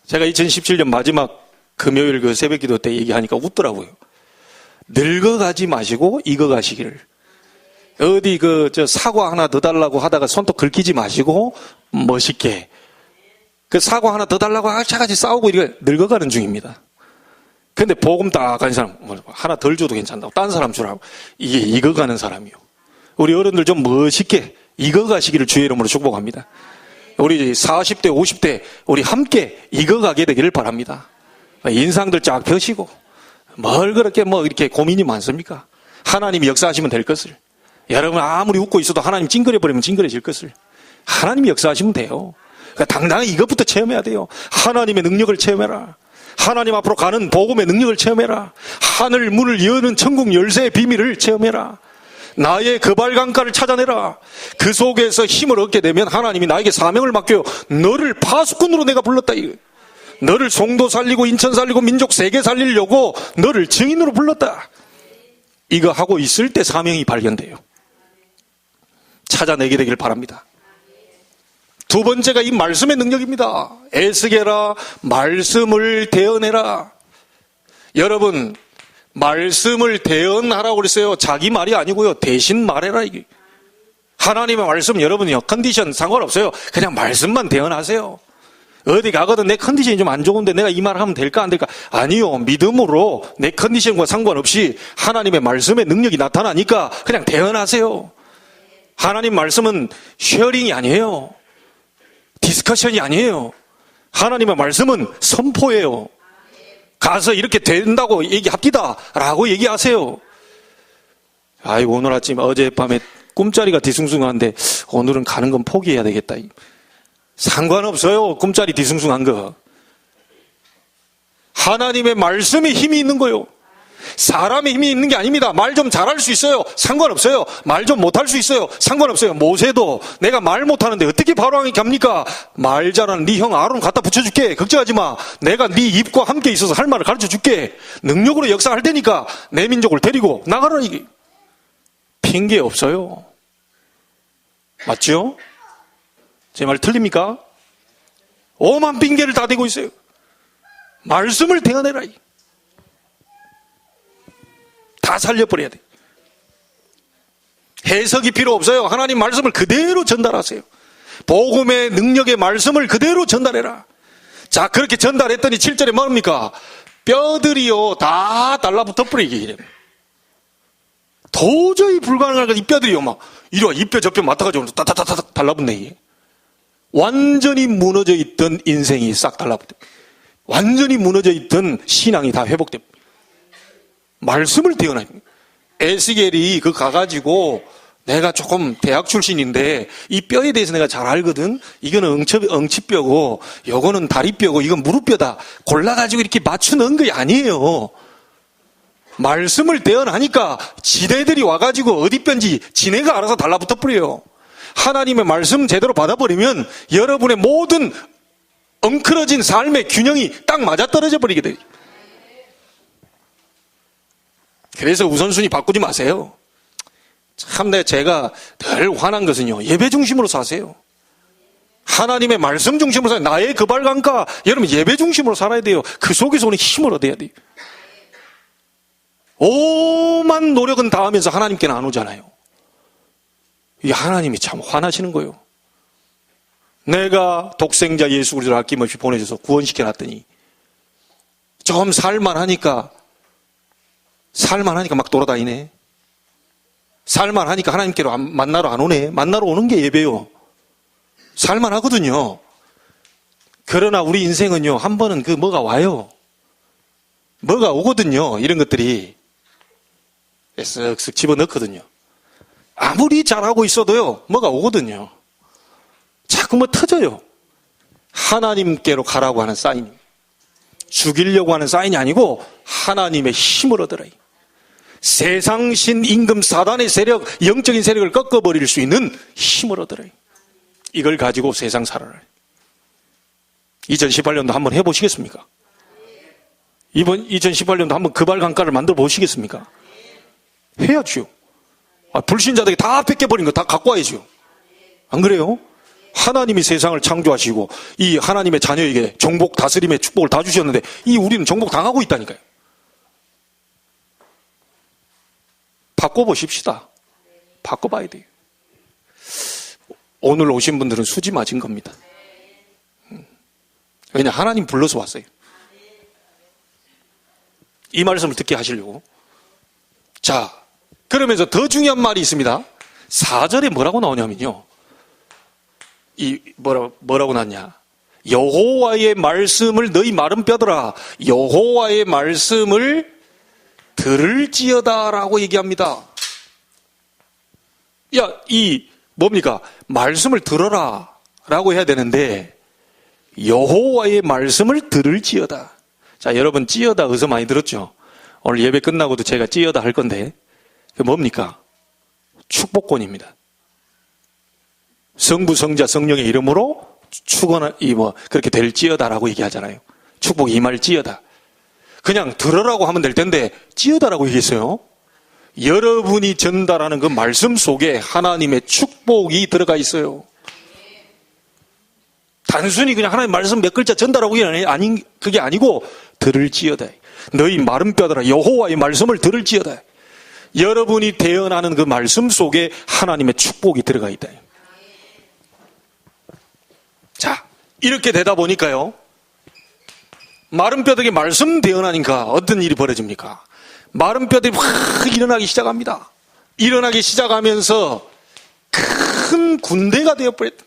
제가 2017년 마지막 금요일 그 새벽기도 때 얘기하니까 웃더라고요. 늙어가지 마시고 익어가시기를. 어디 사과 하나 더 달라고 하다가 손톱 긁히지 마시고 멋있게 그 사과 하나 더 달라고 같이 싸우고 이렇게 늙어가는 중입니다. 근데 복음 딱 가진 사람 하나 덜 줘도 괜찮다고 딴 사람 주라고 이게 익어가는 사람이요. 우리 어른들 좀 멋있게 익어가시기를 주의 이름으로 축복합니다. 우리 40대 50대 우리 함께 익어가게 되기를 바랍니다. 인상들 쫙 펴시고 뭘 그렇게 이렇게 고민이 많습니까? 하나님이 역사하시면 될 것을. 여러분 아무리 웃고 있어도 하나님 찡그려버리면 찡그려질 것을. 하나님이 역사하시면 돼요. 그러니까 당당히 이것부터 체험해야 돼요. 하나님의 능력을 체험해라. 하나님 앞으로 가는 복음의 능력을 체험해라. 하늘 문을 여는 천국 열쇠의 비밀을 체험해라. 나의 거발강가를 찾아내라. 그 속에서 힘을 얻게 되면 하나님이 나에게 사명을 맡겨요. 너를 파수꾼으로 내가 불렀다. 너를 송도 살리고 인천 살리고 민족 세계 살리려고 너를 증인으로 불렀다. 이거 하고 있을 때 사명이 발견돼요. 찾아내게 되길 바랍니다. 두 번째가 이 말씀의 능력입니다. 애쓰게라. 말씀을 대언해라. 여러분 말씀을 대언하라고 그랬어요. 자기 말이 아니고요. 대신 말해라. 이게. 하나님의 말씀 여러분이요. 컨디션 상관없어요. 그냥 말씀만 대언하세요. 어디 가거든 내 컨디션이 좀 안 좋은데 내가 이 말 하면 될까 안 될까? 아니요. 믿음으로 내 컨디션과 상관없이 하나님의 말씀의 능력이 나타나니까 그냥 대언하세요. 하나님 말씀은 쉐어링이 아니에요. 디스커션이 아니에요. 하나님의 말씀은 선포예요. 가서 이렇게 된다고 얘기합디다 라고 얘기하세요. 오늘 아침 어젯밤에 꿈자리가 뒤숭숭한데 오늘은 가는 건 포기해야 되겠다. 상관없어요. 꿈자리 뒤숭숭한 거. 하나님의 말씀에 힘이 있는 거요. 사람의 힘이 있는 게 아닙니다. 말 좀 잘할 수 있어요. 상관없어요. 말 좀 못할 수 있어요. 상관없어요. 모세도 내가 말 못하는데 어떻게 바로왕이 갑니까? 말 잘하는 네 형 아론 갖다 붙여줄게. 걱정하지 마. 내가 네 입과 함께 있어서 할 말을 가르쳐줄게. 능력으로 역사할 테니까 내 민족을 데리고 나가라. 이게 핑계 없어요. 맞죠? 제 말 틀립니까? 오만 핑계를 다 대고 있어요. 말씀을 대언해라. 다 살려버려야 돼. 해석이 필요 없어요. 하나님 말씀을 그대로 전달하세요. 복음의 능력의 말씀을 그대로 전달해라. 자, 그렇게 전달했더니 7절에 뭡니까? 뼈들이요 다 달라붙어버리게 이래. 도저히 불가능한 이 뼈들이요 막 이리와 이 뼈 저 뼈 맡아가지고 따다다닥 달라붙네. 이게. 완전히 무너져 있던 인생이 싹 달라붙어. 완전히 무너져 있던 신앙이 다 회복됩니다. 말씀을 대언하니 에스겔이 가가지고 내가 조금 대학 출신인데 이 뼈에 대해서 내가 잘 알거든. 이거는 엉치뼈고 요거는 다리뼈고 이건 무릎뼈다. 골라가지고 이렇게 맞춰 넣은 게 아니에요. 말씀을 대언하니까 지네들이 와가지고 어디 뼈인지 지네가 알아서 달라붙어 버려요. 하나님의 말씀 제대로 받아버리면 여러분의 모든 엉클어진 삶의 균형이 딱 맞아떨어져 버리게 돼요. 그래서 우선순위 바꾸지 마세요. 참 제가 늘 화난 것은요, 예배 중심으로 사세요. 하나님의 말씀 중심으로 살아요. 나의 그발강가, 여러분 예배 중심으로 살아야 돼요. 그 속에서 오는 힘을 얻어야 돼요. 오만 노력은 다 하면서 하나님께는 안 오잖아요. 이 하나님이 참 화나시는 거예요. 내가 독생자 예수 그리스도를 아낌없이 보내줘서 구원시켜놨더니 좀 살만하니까 막 돌아다니네. 살만하니까 하나님께로 만나러 안 오네. 만나러 오는 게 예배요. 살만하거든요. 그러나 우리 인생은요, 한 번은 뭐가 와요. 뭐가 오거든요. 이런 것들이 쓱쓱 집어넣거든요. 아무리 잘하고 있어도요, 뭐가 오거든요. 자꾸 터져요. 하나님께로 가라고 하는 사인. 죽이려고 하는 사인이 아니고 하나님의 힘을 얻으라. 세상신 임금 사단의 세력, 영적인 세력을 꺾어버릴 수 있는 힘을 얻으라. 이걸 가지고 세상 살아라. 2018년도 한번 해보시겠습니까? 이번 2018년도 한번 그발강가를 만들어 보시겠습니까? 해야죠. 불신자들에게 다 뺏겨버린 거 다 갖고 와야죠. 안 그래요? 하나님이 세상을 창조하시고 이 하나님의 자녀에게 정복 다스림의 축복을 다 주셨는데 이 우리는 정복 당하고 있다니까요. 바꿔보십시다. 바꿔봐야 돼요. 오늘 오신 분들은 수지 맞은 겁니다. 왜냐, 하나님 불러서 왔어요. 이 말씀을 듣게 하시려고. 자, 그러면서 더 중요한 말이 있습니다. 4절에 뭐라고 나오냐면요, 뭐라고 나왔냐, 여호와의 말씀을 너희 마른 뼈들아 여호와의 말씀을 들을지어다 라고 얘기합니다. 뭡니까? 말씀을 들어라 라고 해야 되는데 여호와의 말씀을 들을지어다. 자, 여러분 찌어다 어디서 많이 들었죠? 오늘 예배 끝나고도 제가 찌어다 할 건데 그게 뭡니까? 축복권입니다. 성부, 성자, 성령의 이름으로 그렇게 될지어다라고 얘기하잖아요. 축복이 임할지어다. 그냥 들으라고 하면 될 텐데 찌어다라고 얘기했어요. 여러분이 전달하는 그 말씀 속에 하나님의 축복이 들어가 있어요. 단순히 그냥 하나님 말씀 몇 글자 전달하고 그게 아니고 들을지어다. 너희 마른 뼈들아 여호와의 말씀을 들을지어다. 여러분이 대언하는 그 말씀 속에 하나님의 축복이 들어가 있다. 자, 이렇게 되다 보니까요, 마른 뼈들이 말씀 대언하니까 어떤 일이 벌어집니까? 마른 뼈들이 확 일어나기 시작합니다. 일어나기 시작하면서 큰 군대가 되어버렸다.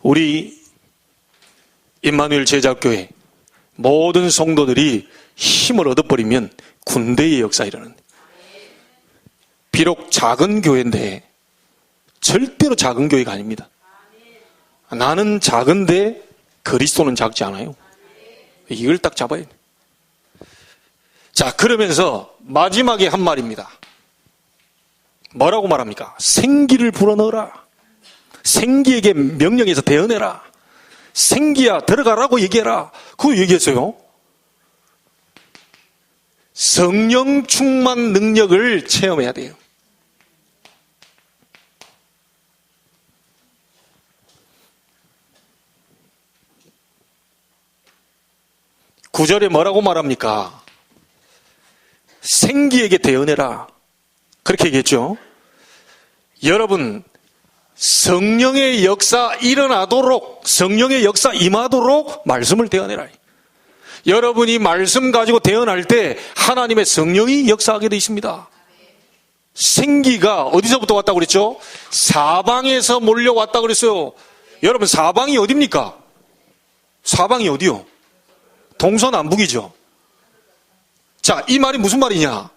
우리 임마누엘 제자교회 모든 성도들이 힘을 얻어버리면 군대의 역사가 일어나는. 비록 작은 교회인데 절대로 작은 교회가 아닙니다. 나는 작은데 그리스도는 작지 않아요. 이걸 딱 잡아야 돼요. 자, 그러면서 마지막에 한 말입니다. 뭐라고 말합니까? 생기를 불어넣어라. 생기에게 명령해서 대언해라. 생기야 들어가라고 얘기해라. 그거 얘기했어요. 성령 충만 능력을 체험해야 돼요. 구절에 뭐라고 말합니까? 생기에게 대언해라. 그렇게 얘기했죠. 여러분, 성령의 역사 일어나도록, 성령의 역사 임하도록 말씀을 대언해라. 여러분이 말씀 가지고 대언할 때 하나님의 성령이 역사하게 되어 있습니다. 생기가 어디서부터 왔다고 그랬죠? 사방에서 몰려왔다고 그랬어요. 여러분, 사방이 어디입니까? 사방이 어디요? 동서남북이죠. 자, 이 말이 무슨 말이냐?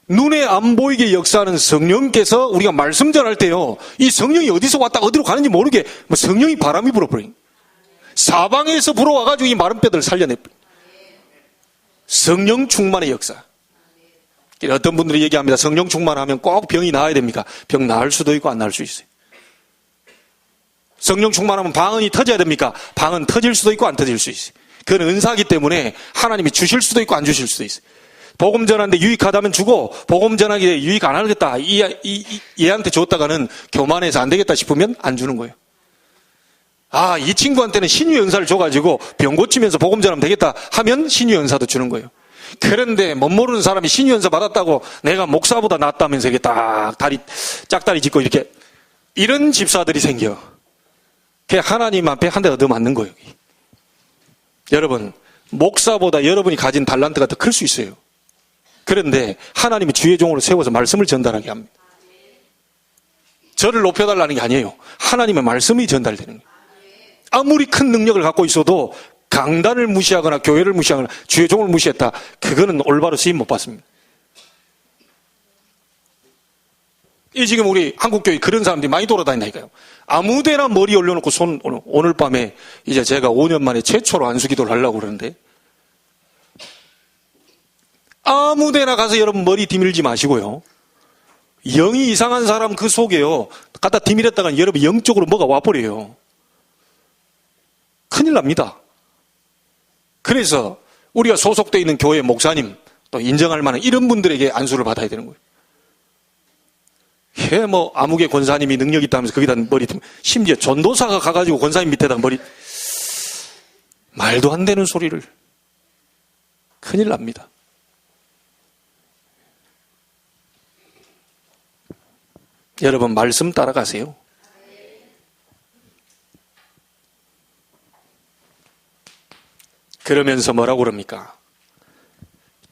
눈에 안 보이게 역사하는 성령께서 우리가 말씀 전할 때요, 이 성령이 어디서 왔다 어디로 가는지 모르게 성령이 바람이 불어버린, 사방에서 불어와가지고 이 마른 뼈들을 살려내버린 성령 충만의 역사. 어떤 분들이 얘기합니다. 성령 충만하면 꼭 병이 나아야 됩니까? 병 나을 수도 있고 안 나을 수 있어요. 성령 충만하면 방언이 터져야 됩니까? 방언 터질 수도 있고 안 터질 수 있어요. 그건 은사이기 때문에 하나님이 주실 수도 있고 안 주실 수도 있어요. 복음 전하는데 유익하다면 주고 복음 전하기에 유익 안 하겠다. 얘한테 줬다가는 교만해서 안 되겠다 싶으면 안 주는 거예요. 아, 이 친구한테는 신유 연사를 줘가지고 병 고치면서 복음 전하면 되겠다 하면 신유 연사도 주는 거예요. 그런데 못 모르는 사람이 신유 연사 받았다고 내가 목사보다 낫다면서 이렇게 딱 짝다리 짚고 이렇게 이런 집사들이 생겨. 그냥 하나님 앞에 한 대 얻어맞는 거예요. 여러분, 목사보다 여러분이 가진 달란트가 더 클 수 있어요. 그런데 하나님이 주의 종으로 세워서 말씀을 전달하게 합니다. 저를 높여달라는 게 아니에요. 하나님의 말씀이 전달되는 거예요. 아무리 큰 능력을 갖고 있어도 강단을 무시하거나 교회를 무시하거나 주의 종을 무시했다. 그거는 올바로 쓰임 못 받습니다. 이 지금 우리 한국교회 그런 사람들이 많이 돌아다닌다니까요. 아무데나 머리 올려놓고 오늘 밤에 이제 제가 5년 만에 최초로 안수기도를 하려고 그러는데 아무데나 가서 여러분 머리 디밀지 마시고요. 영이 이상한 사람 그 속에요. 갖다 디밀었다가 여러분 영적으로 뭐가 와버려요. 큰일 납니다. 그래서 우리가 소속되어 있는 교회 목사님 또 인정할 만한 이런 분들에게 안수를 받아야 되는 거예요. 아무개 권사님이 능력이 있다면서 거기다 머리 심지어 전도사가 가가지고 권사님 밑에다 머리 말도 안 되는 소리를 큰일 납니다. 여러분 말씀 따라가세요. 그러면서 뭐라고 그럽니까?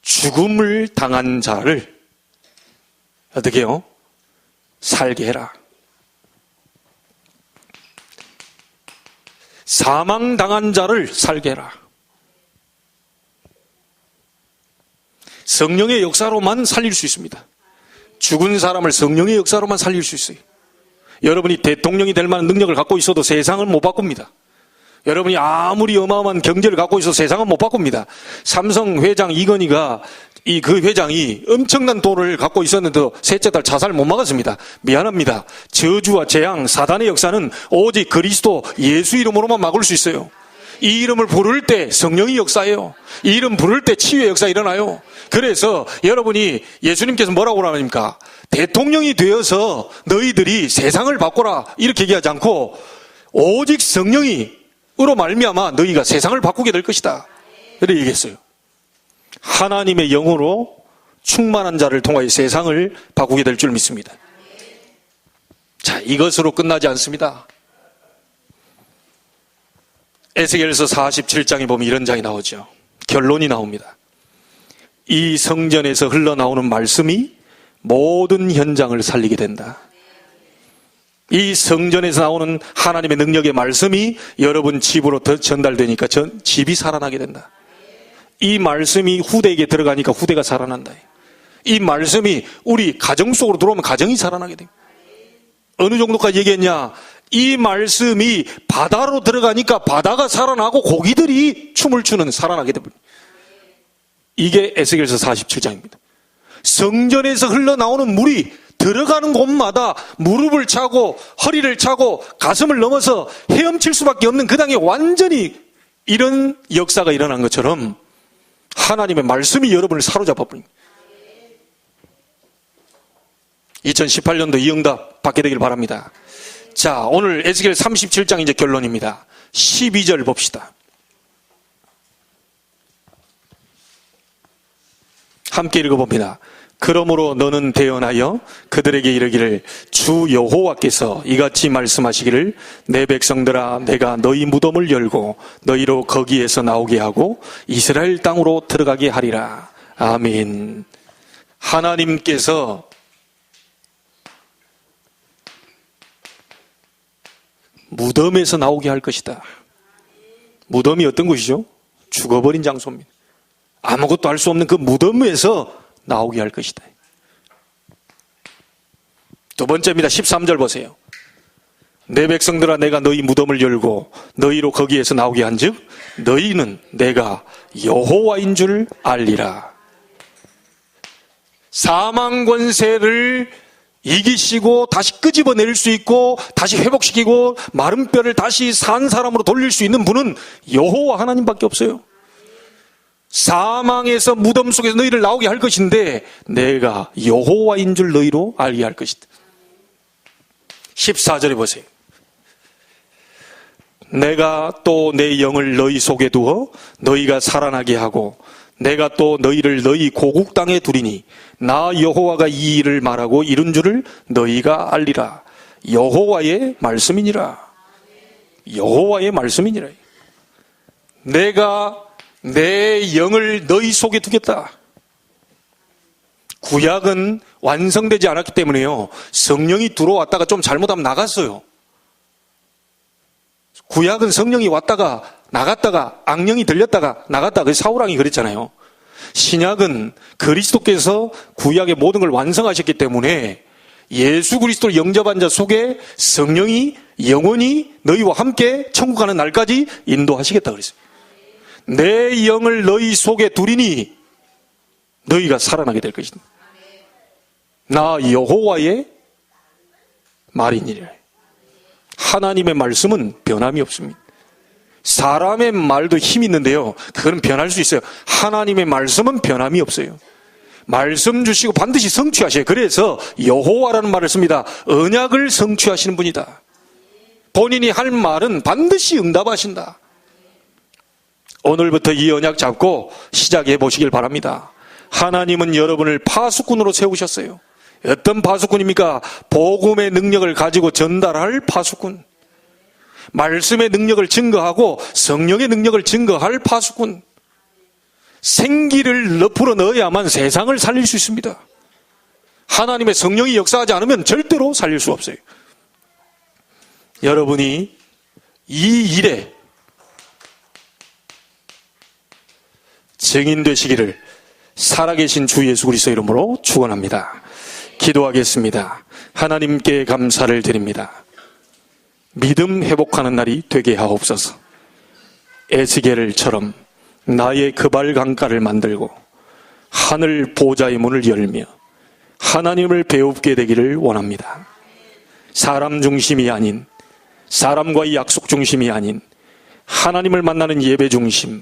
죽음을 당한 자를 어떻게 해요? 살게 해라. 사망당한 자를 살게 해라. 성령의 역사로만 살릴 수 있습니다. 죽은 사람을 성령의 역사로만 살릴 수 있어요. 여러분이 대통령이 될 만한 능력을 갖고 있어도 세상을 못 바꿉니다. 여러분이 아무리 어마어마한 경제를 갖고 있어도 세상은 못 바꿉니다. 삼성 회장 이건희가 그 회장이 엄청난 돈을 갖고 있었는데도 셋째 달 자살 못 막았습니다. 미안합니다. 저주와 재앙, 사단의 역사는 오직 그리스도 예수 이름으로만 막을 수 있어요. 이 이름을 부를 때 성령이 역사해요. 이 이름 부를 때 치유의 역사 일어나요. 그래서 여러분이 예수님께서 뭐라고 하십니까? 대통령이 되어서 너희들이 세상을 바꿔라 이렇게 얘기하지 않고 오직 성령으로 말미암아 너희가 세상을 바꾸게 될 것이다. 이렇게 얘기했어요. 하나님의 영으로 충만한 자를 통하여 세상을 바꾸게 될 줄 믿습니다. 자, 이것으로 끝나지 않습니다. 에스겔서 47장에 보면 이런 장이 나오죠. 결론이 나옵니다. 이 성전에서 흘러나오는 말씀이 모든 현장을 살리게 된다. 이 성전에서 나오는 하나님의 능력의 말씀이 여러분 집으로 더 전달되니까 집이 살아나게 된다. 이 말씀이 후대에게 들어가니까 후대가 살아난다. 이 말씀이 우리 가정 속으로 들어오면 가정이 살아나게 됩니다. 어느 정도까지 얘기했냐? 이 말씀이 바다로 들어가니까 바다가 살아나고 고기들이 춤을 추는 살아나게 됩니다. 이게 에스겔서 47장입니다. 성전에서 흘러나오는 물이 들어가는 곳마다 무릎을 차고 허리를 차고 가슴을 넘어서 헤엄칠 수밖에 없는 그 당에 완전히 이런 역사가 일어난 것처럼 하나님의 말씀이 여러분을 사로잡아 버립니다. 2018년도 이 응답 받게 되길 바랍니다. 자, 오늘 에스겔 37장 이제 결론입니다. 12절 봅시다. 함께 읽어봅니다. 그러므로 너는 대언하여 그들에게 이르기를 주 여호와께서 이같이 말씀하시기를 내 백성들아 내가 너희 무덤을 열고 너희로 거기에서 나오게 하고 이스라엘 땅으로 들어가게 하리라. 아멘. 하나님께서 무덤에서 나오게 할 것이다. 무덤이 어떤 곳이죠? 죽어버린 장소입니다. 아무것도 할 수 없는 그 무덤에서 나오게 할 것이다. 두 번째입니다. 13절 보세요. 내 백성들아 내가 너희 무덤을 열고 너희로 거기에서 나오게 한즉 너희는 내가 여호와인 줄 알리라. 사망 권세를 이기시고 다시 끄집어낼 수 있고 다시 회복시키고 마른 뼈를 다시 산 사람으로 돌릴 수 있는 분은 여호와 하나님밖에 없어요. 사망에서 무덤 속에서 너희를 나오게 할 것인데 내가 여호와인 줄 너희로 알게 할 것이다. 14절에 보세요. 내가 또 내 영을 너희 속에 두어 너희가 살아나게 하고 내가 또 너희를 너희 고국 땅에 두리니 나 여호와가 이 일을 말하고 이룬 줄을 너희가 알리라. 여호와의 말씀이니라. 여호와의 말씀이니라. 내가 내 영을 너희 속에 두겠다. 구약은 완성되지 않았기 때문에요. 성령이 들어왔다가 좀 잘못하면 나갔어요. 구약은 성령이 왔다가 나갔다가 악령이 들렸다가 나갔다가 사울왕이 그랬잖아요. 신약은 그리스도께서 구약의 모든 걸 완성하셨기 때문에 예수 그리스도를 영접한 자 속에 성령이 영원히 너희와 함께 천국 가는 날까지 인도하시겠다 그랬어요. 내 영을 너희 속에 두리니 너희가 살아나게 될 것이다. 나 여호와의 말이니라. 하나님의 말씀은 변함이 없습니다. 사람의 말도 힘이 있는데요, 그건 변할 수 있어요. 하나님의 말씀은 변함이 없어요. 말씀 주시고 반드시 성취하셔요. 그래서 여호와라는 말을 씁니다. 언약을 성취하시는 분이다. 본인이 할 말은 반드시 응답하신다. 오늘부터 이 언약 잡고 시작해 보시길 바랍니다. 하나님은 여러분을 파수꾼으로 세우셨어요. 어떤 파수꾼입니까? 복음의 능력을 가지고 전달할 파수꾼. 말씀의 능력을 증거하고 성령의 능력을 증거할 파수꾼. 생기를 풀어 넣어야만 세상을 살릴 수 있습니다. 하나님의 성령이 역사하지 않으면 절대로 살릴 수 없어요. 여러분이 이 일에 증인되시기를 살아계신 주 예수 그리스도 이름으로 축원합니다. 기도하겠습니다. 하나님께 감사를 드립니다. 믿음 회복하는 날이 되게 하옵소서. 에스겔처럼 나의 그발 강가를 만들고 하늘 보좌의 문을 열며 하나님을 배웁게 되기를 원합니다. 사람 중심이 아닌, 사람과의 약속 중심이 아닌 하나님을 만나는 예배 중심,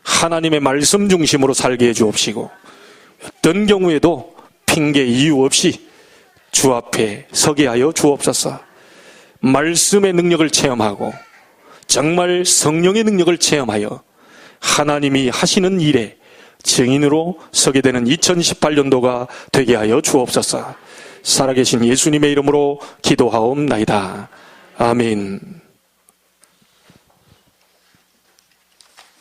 하나님의 말씀 중심으로 살게 해 주옵시고, 어떤 경우에도 핑계 이유 없이 주 앞에 서게 하여 주옵소서. 말씀의 능력을 체험하고 정말 성령의 능력을 체험하여 하나님이 하시는 일에 증인으로 서게 되는 2018년도가 되게 하여 주옵소서. 살아계신 예수님의 이름으로 기도하옵나이다. 아멘.